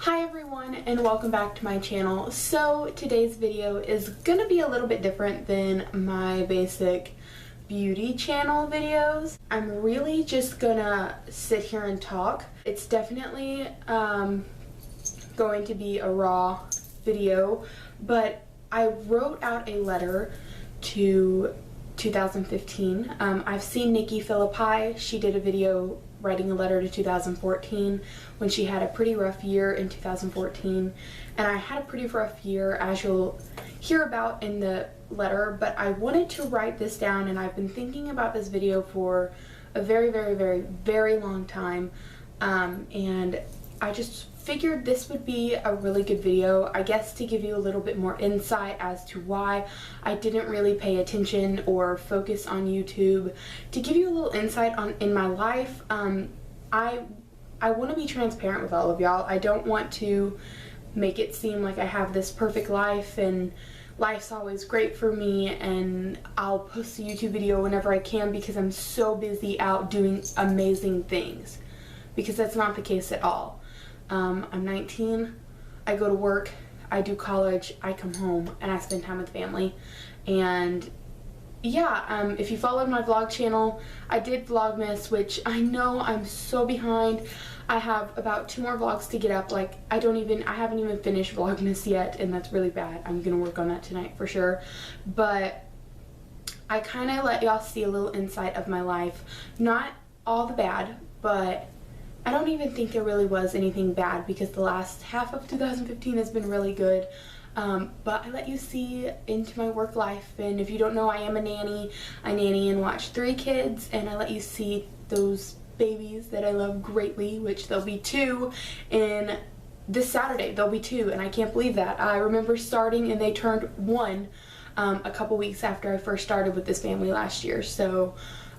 Hi everyone and welcome back to my channel. So today's video is gonna be a little bit different than my basic beauty channel videos. I'm really just gonna sit here and talk. It's definitely going to be a raw video, but I wrote out a letter to 2015. I've seen Nikki Phillippi. She did a video writing a letter to 2014 when she had a pretty rough year in 2014, and I had a pretty rough year, as you'll hear about in the letter, but I wanted to write this down, and I've been thinking about this video for a very long time, and I just figured this would be a really good video, I guess, to give you a little bit more insight as to why I didn't really pay attention or focus on YouTube, to give you a little insight in my life. I want to be transparent with all of y'all. I don't want to make it seem like I have this perfect life and life's always great for me and I'll post a YouTube video whenever I can because I'm so busy out doing amazing things, because that's not the case at all. I'm 19, I go to work, I do college, I come home, and I spend time with family. And yeah, if you followed my vlog channel, I did Vlogmas, which I know I'm so behind. I have about 2 more vlogs to get up. Like, I haven't even finished Vlogmas yet, and that's really bad. I'm gonna work on that tonight for sure. But I kind of let y'all see a little insight of my life. Not all the bad, but I don't even think there really was anything bad because the last half of 2015 has been really good. But I let you see into my work life, and if you don't know, I am a nanny. I nanny and watch 3 kids, and I let you see those babies that I love greatly, which there'll be 2 in this Saturday. There'll be 2, and I can't believe that. I remember starting and they turned 1 a couple weeks after I first started with this family last year. So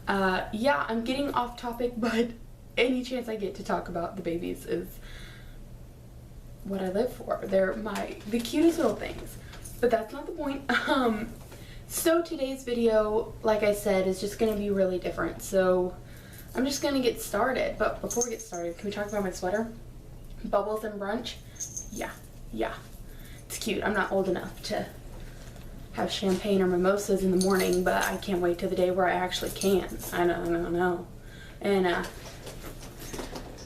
yeah, I'm getting off topic, but any chance I get to talk about the babies is what I live for. They're the cutest little things. But that's not the point. So today's video, like I said, is just going to be really different. So I'm just going to get started. But before we get started, can we talk about my sweater? Bubbles and brunch? Yeah. It's cute. I'm not old enough to have champagne or mimosas in the morning, but I can't wait till the day where I actually can. I know. And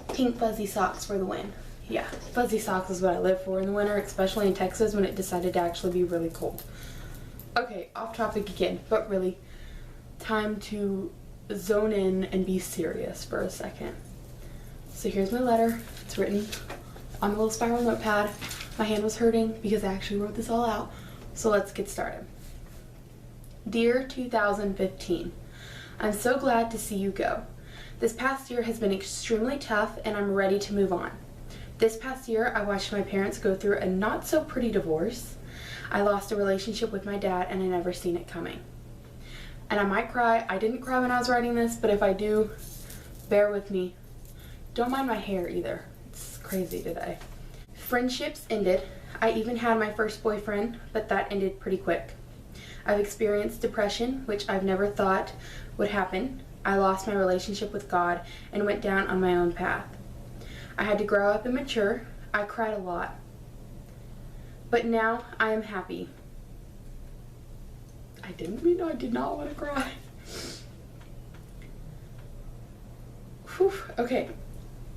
pink fuzzy socks for the win. Yeah, fuzzy socks is what I live for in the winter, especially in Texas when it decided to actually be really cold. Okay, off topic again, but really, time to zone in and be serious for a second. So here's my letter. It's written on a little spiral notepad. My hand was hurting because I actually wrote this all out. So let's get started. Dear 2015, I'm so glad to see you go. This past year has been extremely tough and I'm ready to move on. This past year, I watched my parents go through a not so pretty divorce. I lost a relationship with my dad and I never seen it coming. And I might cry. I didn't cry when I was writing this, but if I do, bear with me. Don't mind my hair either. It's crazy today. Friendships ended. I even had my first boyfriend, but that ended pretty quick. I've experienced depression, which I've never thought would happen. I lost my relationship with God and went down on my own path. I had to grow up and mature. I cried a lot. But now I am happy. I did not want to cry. Whew, okay.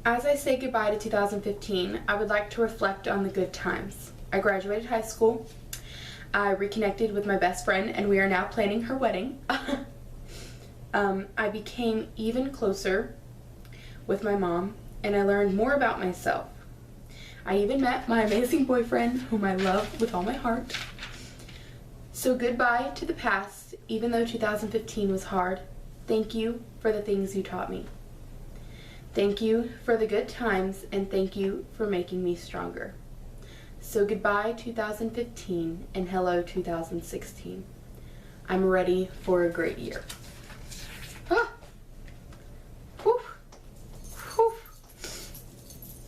As I say goodbye to 2015, I would like to reflect on the good times. I graduated high school. I reconnected with my best friend and we are now planning her wedding. I became even closer with my mom and I learned more about myself. I even met my amazing boyfriend, whom I love with all my heart. So goodbye to the past, even though 2015 was hard. Thank you for the things you taught me. Thank you for the good times and thank you for making me stronger. So goodbye 2015 and hello 2016. I'm ready for a great year.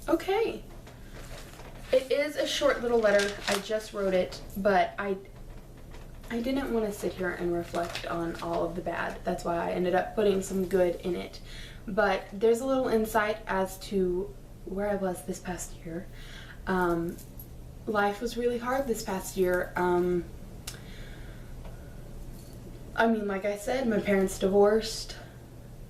Okay. It is a short little letter. I just wrote it, but I didn't want to sit here and reflect on all of the bad. That's why I ended up putting some good in it. But there's a little insight as to where I was this past year. Life was really hard this past year. I mean, like I said, my parents divorced.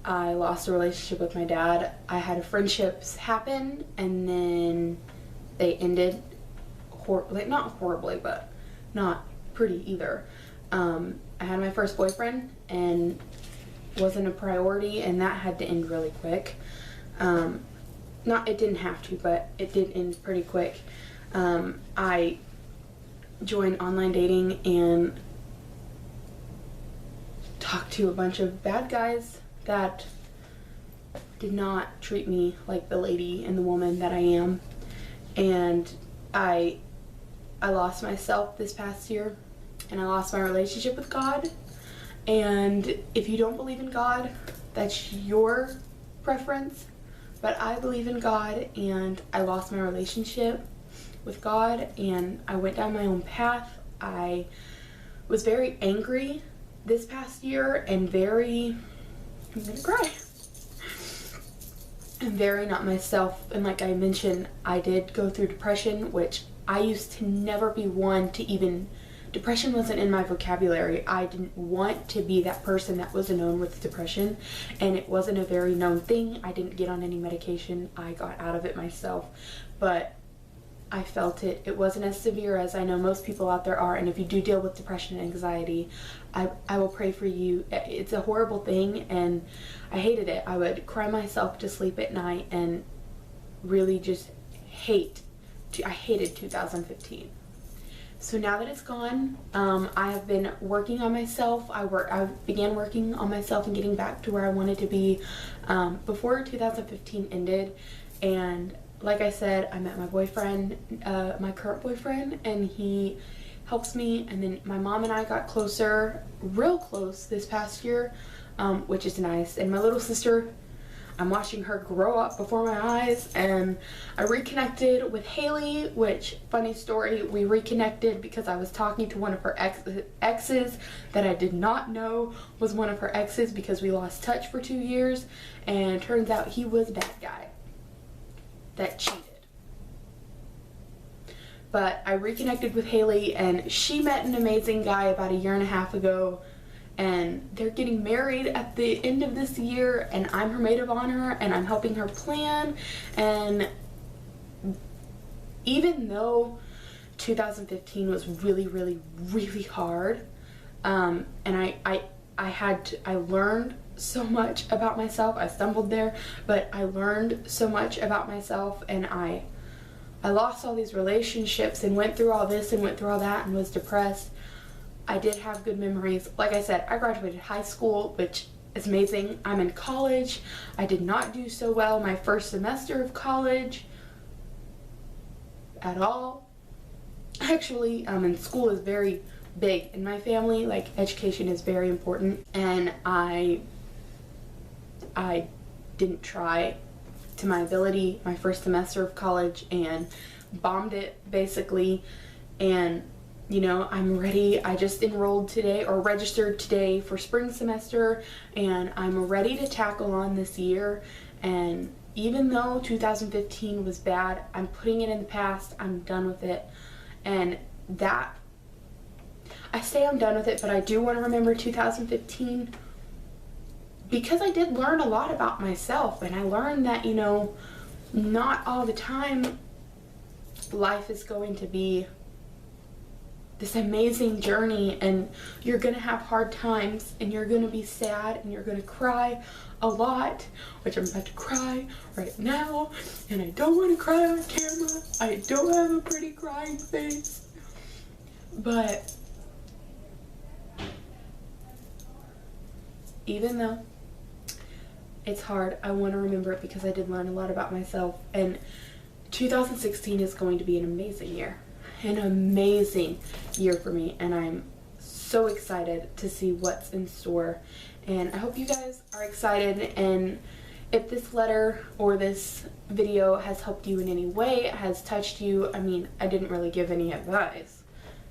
I lost a relationship with my dad. I had friendships happen, and then they ended, like, not horribly, but not pretty either. I had my first boyfriend, and wasn't a priority, and that had to end really quick. It didn't have to, but it did end pretty quick. I joined online dating and talked to a bunch of bad guys that did not treat me like the lady and the woman that I am. And I lost myself this past year, and I lost my relationship with God. And if you don't believe in God, that's your preference, but I believe in God, and I lost my relationship with God, and I went down my own path. I was very angry this past year, and I'm gonna cry. I'm very not myself, and like I mentioned, I did go through depression, which I used to never be one to even, depression wasn't in my vocabulary. I didn't want to be that person that was known with depression, and it wasn't a very known thing. I didn't get on any medication. I got out of it myself, but I felt it. It wasn't as severe as I know most people out there are, and if you do deal with depression and anxiety, I will pray for you. It's a horrible thing, and I hated it. I would cry myself to sleep at night and really just I hated 2015. So now that it's gone, I have been working on myself. I began working on myself and getting back to where I wanted to be before 2015 ended. And like I said, I met my boyfriend, my current boyfriend, and he helps me. And then my mom and I got closer, real close this past year, which is nice. And my little sister, I'm watching her grow up before my eyes, and I reconnected with Haley, which, funny story, we reconnected because I was talking to one of her exes that I did not know was one of her exes, because we lost touch for 2 years, and it turns out he was a bad guy that cheated. But I reconnected with Haley, and she met an amazing guy about 1.5 years ago, and they're getting married at the end of this year, and I'm her maid of honor, and I'm helping her plan. And even though 2015 was really, really, really hard, and I learned so much about myself. I stumbled there, but I learned so much about myself, and I lost all these relationships and went through all this and went through all that and was depressed. I did have good memories. Like I said, I graduated high school, which is amazing. I'm in college. I did not do so well my first semester of college at all. Actually, and school is very big in my family. Like, education is very important, and I didn't try to my ability my first semester of college and bombed it basically. And you know, I'm ready. I just enrolled today, or registered today, for spring semester, and I'm ready to tackle on this year. And even though 2015 was bad, I'm putting it in the past. I'm done with it. And that, I say I'm done with it, but I do want to remember 2015, because I did learn a lot about myself, and I learned that, you know, not all the time life is going to be this amazing journey, and you're gonna have hard times, and you're gonna be sad, and you're gonna cry a lot, which I'm about to cry right now, and I don't want to cry on camera. I don't have a pretty crying face, but even though it's hard, I want to remember it, because I did learn a lot about myself. And 2016 is going to be an amazing year. An amazing year for me, and I'm so excited to see what's in store. And I hope you guys are excited, and if this letter or this video has helped you in any way, has touched you, I mean, I didn't really give any advice,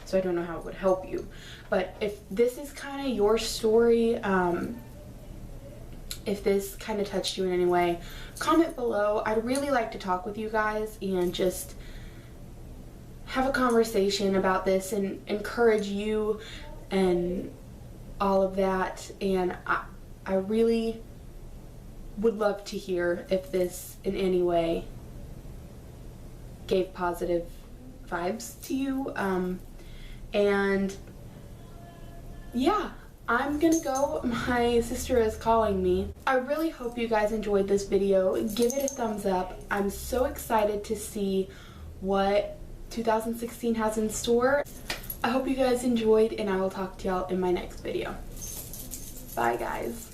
so I don't know how it would help you. But if this is kind of your story, if this kind of touched you in any way, comment below. I'd really like to talk with you guys and just have a conversation about this and encourage you and all of that. And I really would love to hear if this in any way gave positive vibes to you. And yeah, I'm gonna go. My sister is calling me. I really hope you guys enjoyed this video. Give it a thumbs up. I'm so excited to see what 2016 has in store. I hope you guys enjoyed, and I will talk to y'all in my next video. Bye guys.